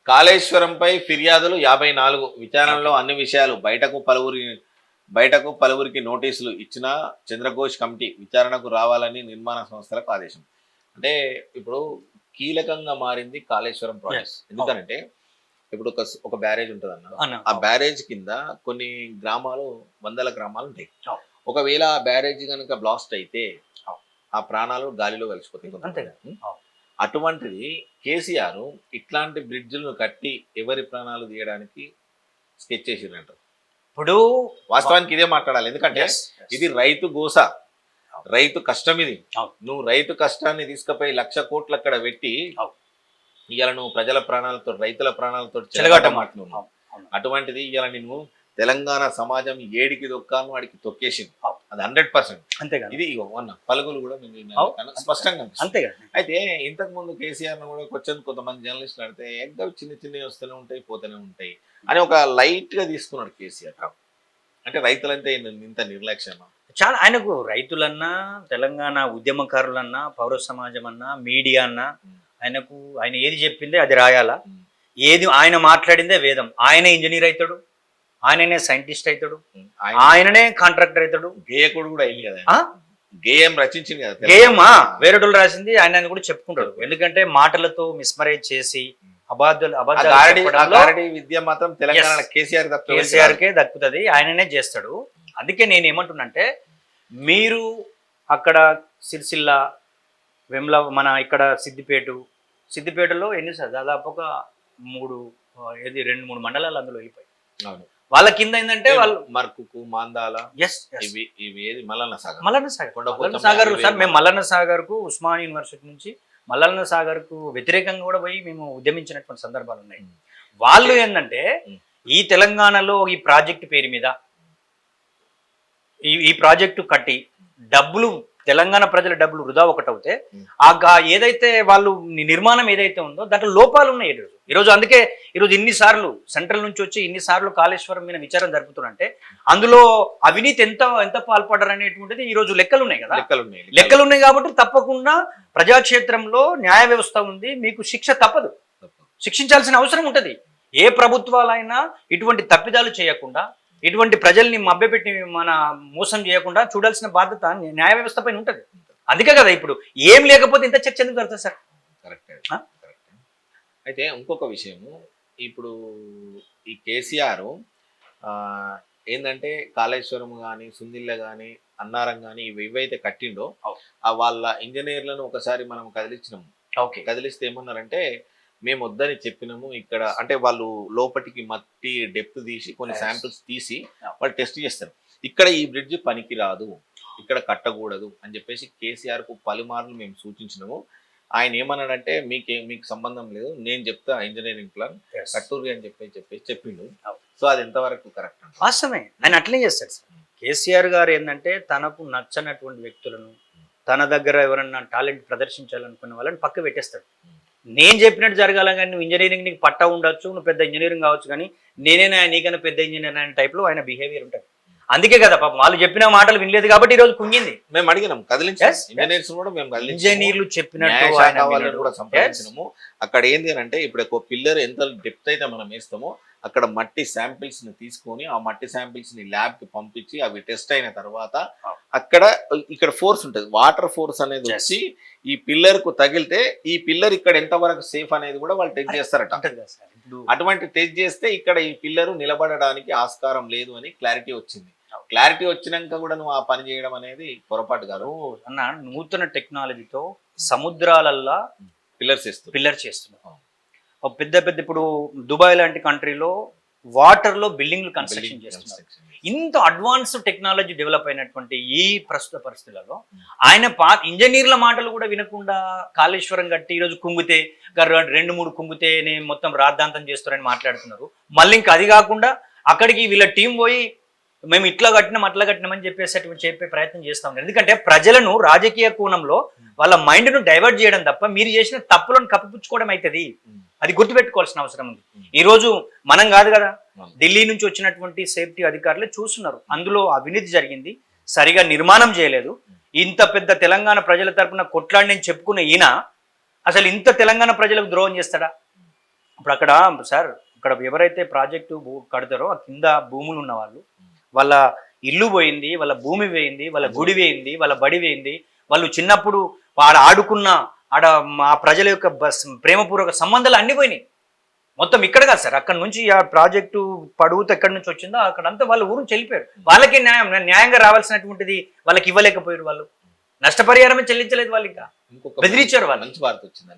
కాళేశ్వరంపై ఫిర్యాదులు 54 విచారణలో అన్ని విషయాలు బయటకు పలువురికి నోటీసులు ఇచ్చిన చంద్రఘోష్ కమిటీ విచారణకు రావాలని నిర్మాణ సంస్థలకు ఆదేశం. అంటే ఇప్పుడు కీలకంగా మారింది కాళేశ్వరం ప్రాజెక్ట్. ఎందుకంటే ఇప్పుడు ఒక బ్యారేజ్ ఉంటుంది అన్న, ఆ బ్యారేజ్ కింద కొన్ని గ్రామాలు, వందల గ్రామాలు ఉంటాయి. ఒకవేళ ఆ బ్యారేజ్ కనుక బ్లాస్ట్ అయితే ఆ ప్రాణాలు గాలిలో కలిసిపోతాయి. అటువంటిది కేసీఆర్ ఇట్లాంటి బ్రిడ్జ్లను కట్టి ఎవరి ప్రాణాలు తీయడానికి స్కెచ్ చేసిరంట. ఇప్పుడు వాస్తవానికి ఇదే మాట్లాడాలి, ఎందుకంటే ఇది రైతు గోస, రైతు కష్టం. ఇది నువ్వు రైతు కష్టాన్ని తీసుకుపోయి 1,00,000 కోట్లు అక్కడ పెట్టి ఇవాళ నువ్వు ప్రజల ప్రాణాలతో, రైతుల ప్రాణాలతో చెలగాట మాట్లాడుతున్నావు. అటువంటిది ఇవాళ నిన్ను తెలంగాణ సమాజం ఏడికి దొక్కాను వాడికి తొక్కేసింది. అది 100%. అంతేగా ఇది పలుగులు కూడా స్పష్టంగా అంతేగా. అయితే ఇంతకు ముందు కేసీఆర్ కూడా కొంతమంది జర్నలిస్టులు అడితే ఎగ్గా చిన్నవి వస్తూనే ఉంటాయి, పోతూనే ఉంటాయి అని ఒక లైట్ గా తీసుకున్నాడు కేసీఆర్. అంటే రైతులంటే ఇంత నిర్లక్ష్యం చాలా. ఆయనకు రైతులన్నా, తెలంగాణ ఉద్యమకారులన్నా, పౌర సమాజం అన్నా, మీడియా అన్నా, ఆయన ఏది చెప్పిందే అది రాయాలా, ఏది ఆయన మాట్లాడిందే వేదం. ఆయనే ఇంజనీర్ అవుతాడు, ఆయననే సైంటిస్ట్ అవుతాడు, ఆయననే కాంట్రాక్టర్ అవుతాడు. గేయకుడు కూడా అయింది కదా, గేయం రచించింది కదా, గేయం వేరేటోళ్ళు రాసింది ఆయన కూడా చెప్పుకుంటాడు. ఎందుకంటే మాటలతో మిస్మరైజ్ చేసి విద్య మాత్రం తెలంగాణ కేసీఆర్కే దక్కుతుంది, ఆయననే చేస్తాడు. అందుకే నేను ఏమంటున్నంటే, మీరు అక్కడ సిరిసిల్ల, వెమ్ల, మన ఇక్కడ సిద్దిపేటలో ఎన్ని సార్ దాదాపు ఒక 2-3 మండలాలు అందులో వెళ్ళిపోయి. వాళ్ళ కింద ఏంటంటే వాళ్ళు మర్కుకు, మాందాల, మల్లన్న సాగర్ సార్. మేము మల్లన్న సాగర్ కు ఉస్మాన్ యూనివర్సిటీ నుంచి మల్లన్న సాగర్ కు వ్యతిరేకంగా కూడా పోయి మేము ఉద్యమించినటువంటి సందర్భాలు ఉన్నాయి. వాళ్ళు ఏంటంటే ఈ తెలంగాణలో ఈ ప్రాజెక్టు పేరు మీద ఈ ప్రాజెక్టు కట్టి డబ్బులు, తెలంగాణ ప్రజల డబ్బులు వృధా ఒకటవుతే ఏదైతే వాళ్ళు నిర్మాణం ఏదైతే ఉందో దాంట్లో లోపాలు ఉన్నాయి ఈరోజు. అందుకే ఈరోజు ఇన్నిసార్లు సెంట్రల్ నుంచి వచ్చి ఇన్నిసార్లు కాళేశ్వరం మీద విచారణ జరుపుతున్నారంటే అందులో అవినీతి ఎంత పాల్పడ్డారు అనేటువంటిది ఈరోజు లెక్కలు ఉన్నాయి కదా. లెక్కలు ఉన్నాయి కాబట్టి తప్పకుండా ప్రజాక్షేత్రంలో న్యాయ వ్యవస్థ ఉంది, మీకు శిక్ష తప్పదు, శిక్షించాల్సిన అవసరం ఉంటుంది. ఏ ప్రభుత్వాలైనా ఇటువంటి తప్పిదాలు చేయకుండా, ఇటువంటి ప్రజల్ని మభ్యపెట్టి మోసం చేయకుండా చూడాల్సిన బాధ్యత న్యాయ వ్యవస్థ పైన ఉంటుంది. అందుకే కదా ఇప్పుడు ఏం లేకపోతే ఇంత చర్చ ఎందుకు జరుగుతుంది సార్? కరెక్ట్. అయితే ఇంకొక విషయము, ఇప్పుడు ఈ కేసీఆర్ ఏంటంటే కాళేశ్వరం కానీ, సుందిల్ల కానీ, అన్నారం కానీ ఇవైతే కట్టిండో వాళ్ళ ఇంజనీర్లను ఒకసారి మనం కదిలించినాము. కదిలిస్తే ఏమన్నారంటే, మేము వద్దని చెప్పినాము ఇక్కడ, అంటే వాళ్ళు లోపటికి మట్టి డెప్త్ తీసి కొన్ని శాంపిల్స్ తీసి వాళ్ళు టెస్ట్ చేస్తారు. ఇక్కడ ఈ బ్రిడ్జ్ పనికి రాదు, ఇక్కడ కట్టకూడదు అని చెప్పేసి కేసీఆర్కు పలుమార్లు మేము సూచించినాము. ఆయన ఏమన్నాడంటే, మీకు సంబంధం లేదు, నేను చెప్తా ఇంజనీరింగ్ ప్లాన్ కట్టూరి అని చెప్పేసి చెప్పిండు. సో అది ఎంతవరకు కరెక్ట్? వాస్తవమే, ఆయన అట్లే చేస్తాడు సార్. కేసీఆర్ గారు ఏంటంటే తనకు నచ్చనటువంటి వ్యక్తులను, తన దగ్గర ఎవరన్నా టాలెంట్ ప్రదర్శించాలనుకున్న వాళ్ళని పక్క పెట్టేస్తాడు. నేను చెప్పినట్టు జరగాల, కానీ నువ్వు ఇంజనీరింగ్ నీకు పట్టా ఉండొచ్చు, నువ్వు పెద్ద ఇంజనీరింగ్ కావచ్చు, కానీ నేనే నీకన్నా పెద్ద ఇంజనీర్ అనే టైప్లో ఆయన బిహేవియర్ ఉంటుంది. అందుకే కదా పాపం వాళ్ళు చెప్పిన మాటలు వినలేదు కాబట్టి ఈ రోజు కుంగింది. మేము అడిగినాం, ఇంజనీర్లు చెప్పినట్టు కూడా సంప్రదించినాము. అక్కడ ఏంటి అని అంటే, ఇప్పుడు ఒక పిల్లర్ ఎంత డెప్త్ అయితే మనం వేస్తామో అక్కడ మట్టి శాంపిల్స్ ని తీసుకొని ఆ మట్టి శాంపిల్స్ ని ల్యాబ్ కి పంపించి అవి టెస్ట్ అయిన తర్వాత ఇక్కడ ఫోర్స్ ఉంటుంది, వాటర్ ఫోర్స్ అనేది వచ్చి ఈ పిల్లర్ కు తగిలితే ఈ పిల్లర్ ఇక్కడ ఎంత వరకు సేఫ్ అనేది కూడా వాళ్ళు టెస్ట్ చేస్తారట. అటువంటి టెస్ట్ చేస్తే ఇక్కడ ఈ పిల్లర్ నిలబడడానికి ఆస్కారం లేదు అని క్లారిటీ వచ్చింది. క్లారిటీ వచ్చినాక కూడా నువ్వు ఆ పని చేయడం అనేది పొరపాటు కాదు అన్న. నూతన టెక్నాలజీతో సముద్రాలల్లా పిల్లర్ చేస్తున్నావు. పెద్ద ఇప్పుడు దుబాయ్ లాంటి కంట్రీలో వాటర్లో బిల్డింగ్లు కన్స్ట్రక్షన్ చేస్తున్నారు. ఇంత అడ్వాన్స్ టెక్నాలజీ డెవలప్ అయినటువంటి ఈ ప్రస్తుత పరిస్థితులలో ఆయన ఇంజనీర్ల మాటలు కూడా వినకుండా కాళేశ్వరం కట్టి ఈరోజు కుంగితే 2-3 కుంగితే నేను మొత్తం రాద్ధాంతం చేస్తారని మాట్లాడుతున్నారు. మళ్ళీ ఇంకా అది కాకుండా అక్కడికి వీళ్ళ టీం పోయి మేము ఇట్లా కట్టినాం అట్లా కట్టినామని చెప్పే ప్రయత్నం చేస్తా ఉన్నారు. ఎందుకంటే ప్రజలను రాజకీయ కోణంలో వాళ్ళ మైండ్ను డైవర్ట్ చేయడం తప్ప మీరు చేసిన తప్పులను కప్పిపుచ్చుకోవడం అవుతుంది. అది గుర్తుపెట్టుకోవాల్సిన అవసరం ఉంది. ఈ రోజు మనం కాదు కదా, ఢిల్లీ నుంచి వచ్చినటువంటి సేఫ్టీ అధికారులే చూస్తున్నారు. అందులో అవినీతి జరిగింది, సరిగా నిర్మాణం చేయలేదు. ఇంత పెద్ద తెలంగాణ ప్రజల తరపున కొట్లాడి నేను చెప్పుకున్న ఈయన అసలు ఇంత తెలంగాణ ప్రజలకు ద్రోహం చేస్తాడా? ఇప్పుడు అక్కడ సార్ అక్కడ ఎవరైతే ప్రాజెక్టు కడతారో ఆ కింద భూములు ఉన్న వాళ్ళు వాళ్ళ ఇల్లు పోయింది, వాళ్ళ భూమి పోయింది, వాళ్ళ గుడి పోయింది, వాళ్ళ బడి పోయింది, వాళ్ళు చిన్నప్పుడు ఆడ ఆడుకున్న ఆడ ఆ ప్రజల యొక్క ప్రేమపూర్వక సంబంధాలు అన్ని పోయినాయి. మొత్తం ఇక్కడ కాదు సార్, అక్కడ నుంచి ఆ ప్రాజెక్టు పడుగుతూ ఎక్కడి నుంచి వచ్చిందో అక్కడంతా వాళ్ళ ఊరు నుంచి వెళ్ళిపోయారు. వాళ్ళకి న్యాయంగా రావాల్సినటువంటిది వాళ్ళకి ఇవ్వలేకపోయారు. వాళ్ళు నష్టపరిహారమే చెల్లించలేదు. వాళ్ళు ఇంకా ఇంకొక బెదిరించారు వాళ్ళు. మంచి వార్త వచ్చింది.